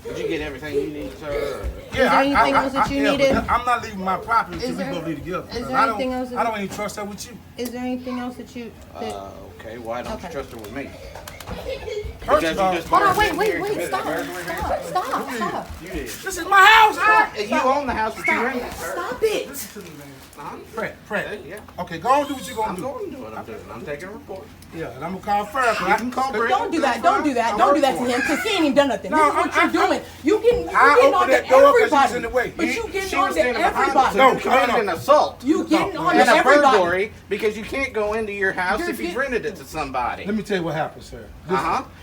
Did you get everything you need, sir? Is there anything else that you needed? I'm not leaving my property until we go leave together. Is there anything else? I don't even trust her with you. Is there anything else that you? Okay, why don't you trust her with me? First of all, hold on, wait, stop. You did. This is my house. You own the house, but you rent it, sir. Stop it. Fred. Yeah. Okay, go on and do what you're going I'm to do. going to do what I'm doing. I'm taking a report. Yeah, and I'm going to call first. I can call Brett. Don't do that. Don't do that to him, because he ain't even done nothing. No, This is what you're doing. You getting I on opened to that door 'cause she was everybody. in the way. But you getting She on was to standing behind us, everybody. so you committed an assault. You getting on to And a everybody. burglary because you can't go into your house if you've rented it to somebody. Let me tell you what happened, sir.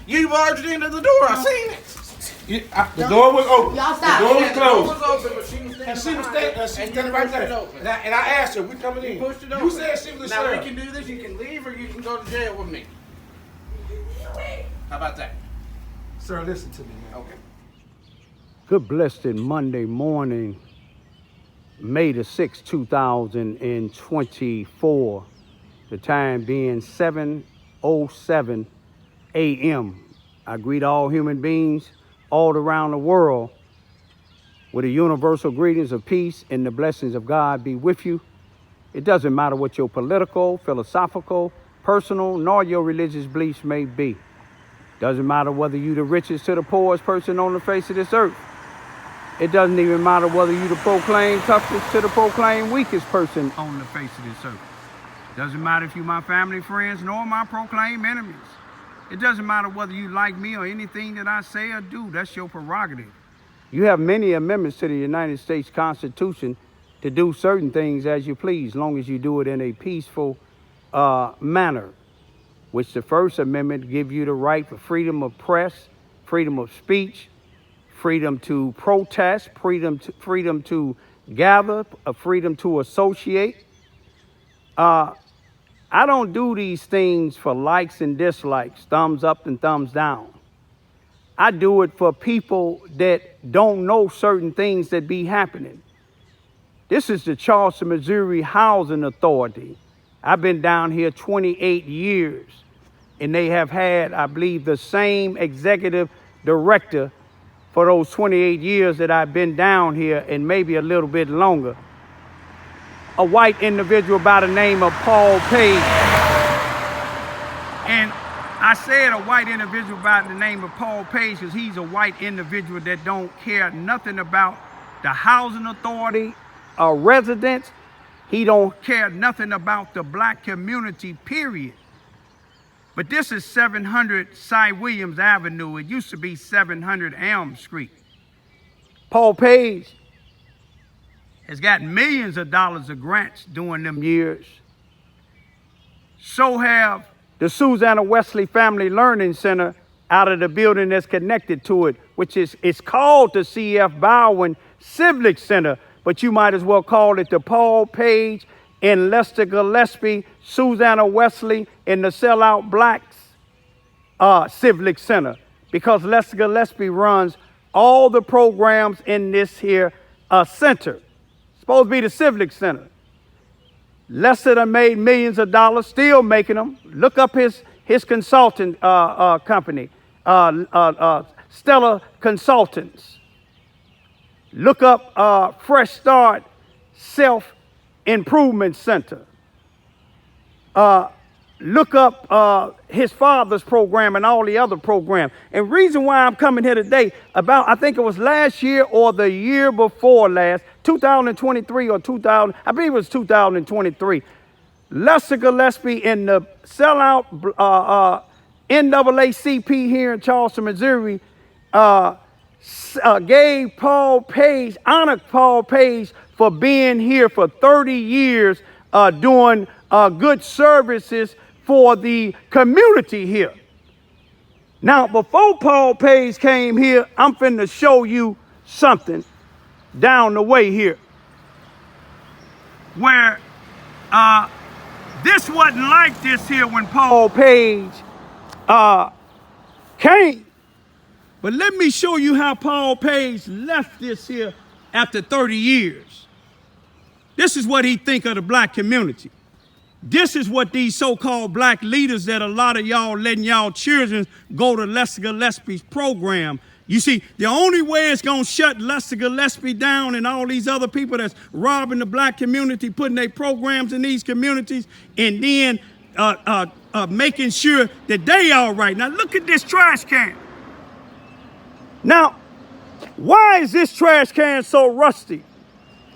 You barged into the door. I seen it. The door was open. Y'all stop. The door was The door closed. was open, but she was standing And she was behind it, standing right there. And I asked her, we coming in. You pushed it open. You said she was a Now we sheriff. can do this. You can leave or you can go to jail with me. How about that? Sir, listen to me, man. Okay. Good blessed Monday morning, May the 6th, 2024. The time being 7:07 a.m. I greet all human beings all around the world with the universal greetings of peace and the blessings of God be with you. It doesn't matter what your political, philosophical, personal, nor your religious beliefs may be. Doesn't matter whether you the richest to the poorest person on the face of this earth. It doesn't even matter whether you the proclaimed toughest to the proclaimed weakest person on the face of this earth. Doesn't matter if you my family, friends, nor my proclaimed enemies. It doesn't matter whether you like me or anything that I say or do. That's your prerogative. You have many amendments to the United States Constitution to do certain things as you please, as long as you do it in a peaceful manner, which the First Amendment gives you the right for freedom of press, freedom of speech, freedom to protest, freedom to gather, a freedom to associate. I don't do these things for likes and dislikes, thumbs up and thumbs down. I do it for people that don't know certain things that be happening. This is the Charleston, Missouri Housing Authority. I've been down here 28 years, and they have had, I believe, the same executive director for those 28 years that I've been down here, and maybe a little bit longer. A white individual by the name of Paul Page. And I said a white individual by the name of Paul Page because he's a white individual that don't care nothing about the housing authority or residents. He don't care nothing about the black community, period. But this is 700 Cy Williams Avenue. It used to be 700 Elm Street. Paul Page has got millions of dollars of grants during them years. So have the Susanna Wesley Family Learning Center out of the building that's connected to it, which is it's called the C.F. Bowen Civic Center, but you might as well call it the Paul Page and Lester Gillespie, Susanna Wesley, and the Sellout Blacks Civic Center, because Lester Gillespie runs all the programs in this here center. Supposed to be the Civic Center. Lester done made millions of dollars, still making them. Look up his consultant company, Stellar Consultants. Look up Fresh Start Self-Improvement Center. Look up his father's program and all the other programs. And reason why I'm coming here today about, I think it was last year or the year before last, 2023 or 2000, I believe it was 2023. Lester Gillespie and the sellout NAACP here in Charleston, Missouri, gave Paul Page, honored Paul Page for being here for 30 years, doing good services for the community here. Now, before Paul Page came here, I'm finna show you something down the way here, where this wasn't like this here when Paul Page came. But let me show you how Paul Page left this here after 30 years. This is what he think of the black community. This is what these so-called black leaders that a lot of y'all letting y'all children go to Lester Gillespie's program. You see, the only way it's going to shut Lester Gillespie down and all these other people that's robbing the black community, putting their programs in these communities, and then making sure that they all right. Now, look at this trash can. Now, why is this trash can so rusty?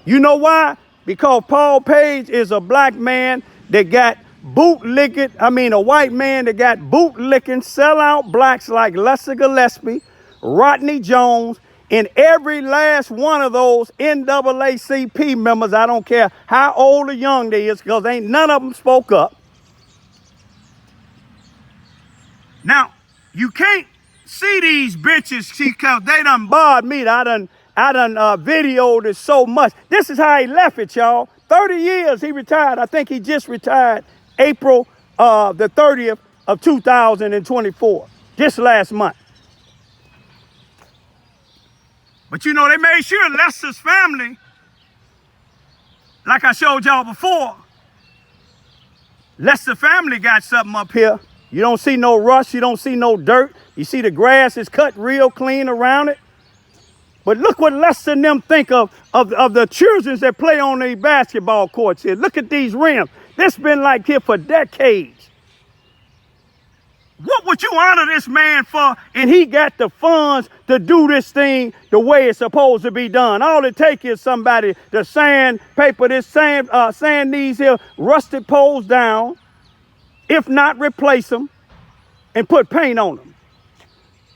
You know why? Because Paul Page is a black man that got a white man that got bootlicking sellout blacks like Lester Gillespie, Rodney Jones, and every last one of those NAACP members. I don't care how old or young they is, because ain't none of them spoke up. Now, you can't see these bitches because they done barred me. I done videoed it so much. This is how he left it, y'all. 30 years he retired. I think he just retired April the 30th of 2024, just last month. But you know, they made sure Lester's family, like I showed y'all before, Lester family got something up here. You don't see no rust, you don't see no dirt. You see the grass is cut real clean around it. But look what Lester and them think of the children that play on the basketball courts here. Look at these rims. This been like here for decades. What would you honor this man for? And he got the funds to do this thing the way it's supposed to be done. All it takes is somebody to sand these here rusted poles down, if not replace them, and put paint on them.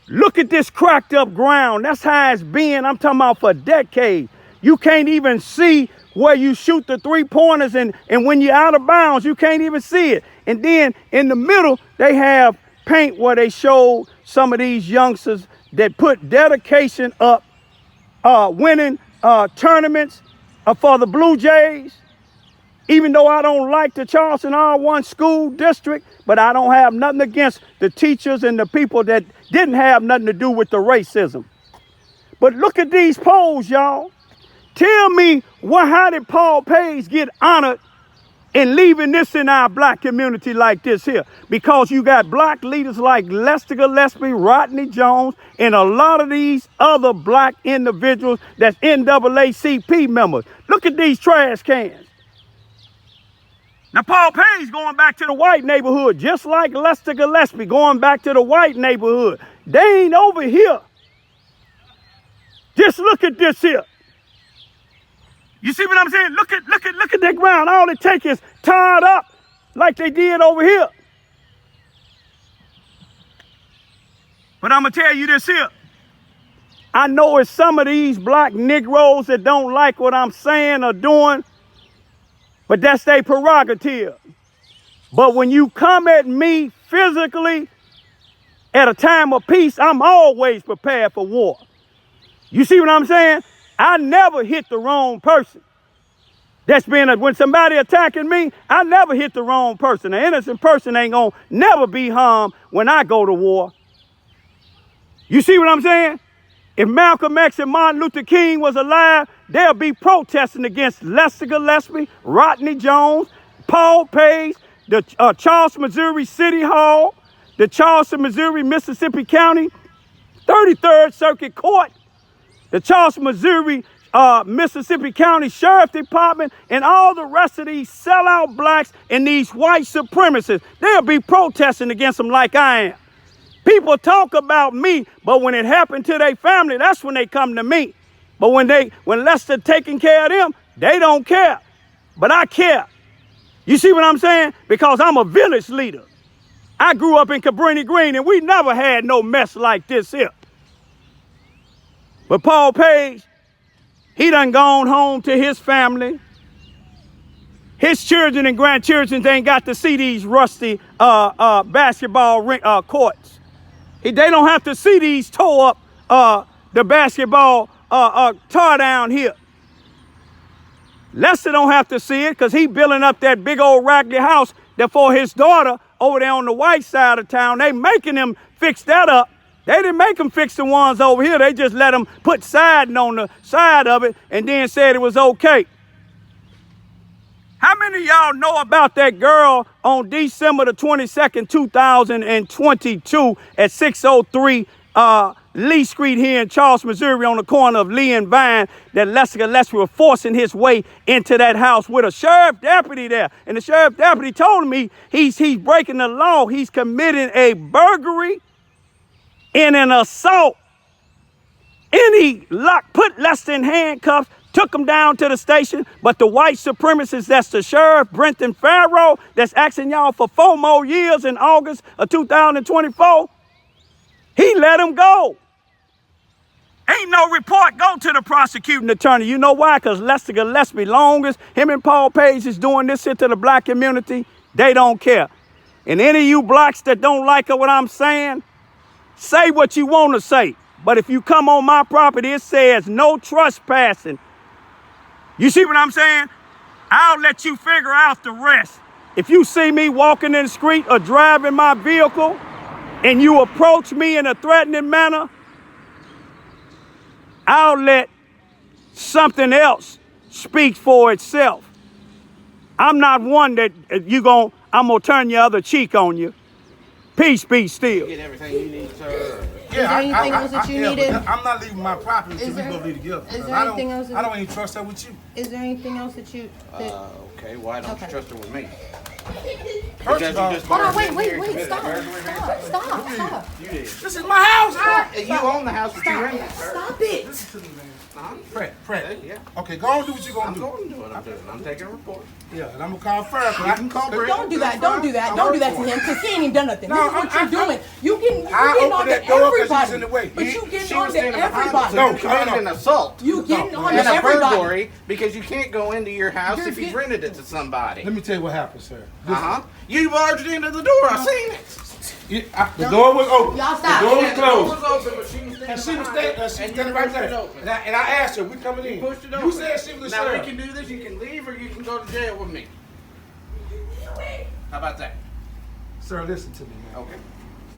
Look at this cracked up ground. That's how it's been. I'm talking about for decades. You can't even see where you shoot the 3-pointers, and when you're out of bounds, you can't even see it. And then in the middle, they have paint where they show some of these youngsters that put dedication up, winning tournaments for the Blue Jays. Even though I don't like the Charleston R1 school district, but I don't have nothing against the teachers and the people that didn't have nothing to do with the racism. But look at these polls, y'all. Tell me, how did Paul Page get honored in leaving this in our black community like this here? Because you got black leaders like Lester Gillespie, Rodney Jones, and a lot of these other black individuals that's NAACP members. Look at these trash cans. Now, Paul Page going back to the white neighborhood, just like Lester Gillespie going back to the white neighborhood. They ain't over here. Just look at this here. You see what I'm saying? Look at that ground. All it takes is tarred up like they did over here. But I'm going to tell you this here. I know it's some of these black Negroes that don't like what I'm saying or doing, but that's their prerogative. But when you come at me physically at a time of peace, I'm always prepared for war. You see what I'm saying? I never hit the wrong person. When somebody attacking me, I never hit the wrong person. An innocent person ain't gonna never be harmed when I go to war. You see what I'm saying? If Malcolm X and Martin Luther King was alive, they'll be protesting against Lester Gillespie, Rodney Jones, Paul Page, the Charleston, Missouri City Hall, the Charleston, Missouri, Mississippi County, 33rd Circuit Court, the Charleston, Missouri, Mississippi County Sheriff Department, and all the rest of these sellout blacks and these white supremacists. They'll be protesting against them like I am. People talk about me, but when it happened to their family, that's when they come to me. But when Lester taking care of them, they don't care. But I care. You see what I'm saying? Because I'm a village leader. I grew up in Cabrini Green, and we never had no mess like this here. But Paul Page, he done gone home to his family. His children and grandchildren ain't got to see these rusty basketball courts. They don't have to see these tore up the basketball tar down here. Lester don't have to see it because he building up that big old raggedy house that for his daughter over there on the white side of town. They making him fix that up. They didn't make them fix the ones over here. They just let them put siding on the side of it and then said it was okay. How many of y'all know about that girl on December the 22nd, 2022 at 6:03 Lee Street here in Charleston, Missouri, on the corner of Lee and Vine, that Lester Gillespie was forcing his way into that house with a sheriff deputy there. And the sheriff deputy told me he's breaking the law. He's committing a burglary and an assault. And he put Lester in handcuffs, took him down to the station. But the white supremacist, that's the sheriff, Brenton Farrow, that's asking y'all for 4 more years in August of 2024, he let him go. Ain't no report go to the prosecuting attorney. You know why? Because Lester Gillespie, long as him and Paul Page is doing this shit to the black community, they don't care. And any of you blacks that don't like what I'm saying, say what you want to say. But if you come on my property, it says no trespassing. You see what I'm saying? I'll let you figure out the rest. If you see me walking in the street or driving my vehicle and you approach me in a threatening manner, I'll let something else speak for itself. I'm not one that I'm gonna turn your other cheek on you. Peace be still. Get everything you need, sir. Is there anything else that you needed? I'm not leaving my property until we go leave together. Is there anything else? I don't even trust that with you. Is there anything else that you? Okay, why don't you trust her with me? First of all, Hold on, wait, stop. You did. this is my house. You own the house that you rented, sir. Stop it. Listen to me, man. Huh? Fred. Yeah. Okay, go on and do what you're gonna I'm do. going to do what I'm doing. I'm taking a report. Yeah, and I'm gonna call fire. You can call Brent. Don't do that to him, because he ain't even done nothing. No, This is what you're doing. You getting I on opened to that door 'cause everybody. he was in the way. But you getting She on was to standing behind us, everybody. so No, you committed an assault. You getting on to And a everybody. burglary because you can't go into your house You're if you've rented it to somebody. Let me tell you what happened, sir. You barged into the door. I seen it. The door was open. Y'all stop. The door was The door closed. was open, but she was And standing she was behind it, standing right there. And I asked her, we coming in. You pushed it You open. said she was a Now we sheriff. can do this. You can leave or you can go to jail with me. How about that? Sir, listen to me, man. Okay.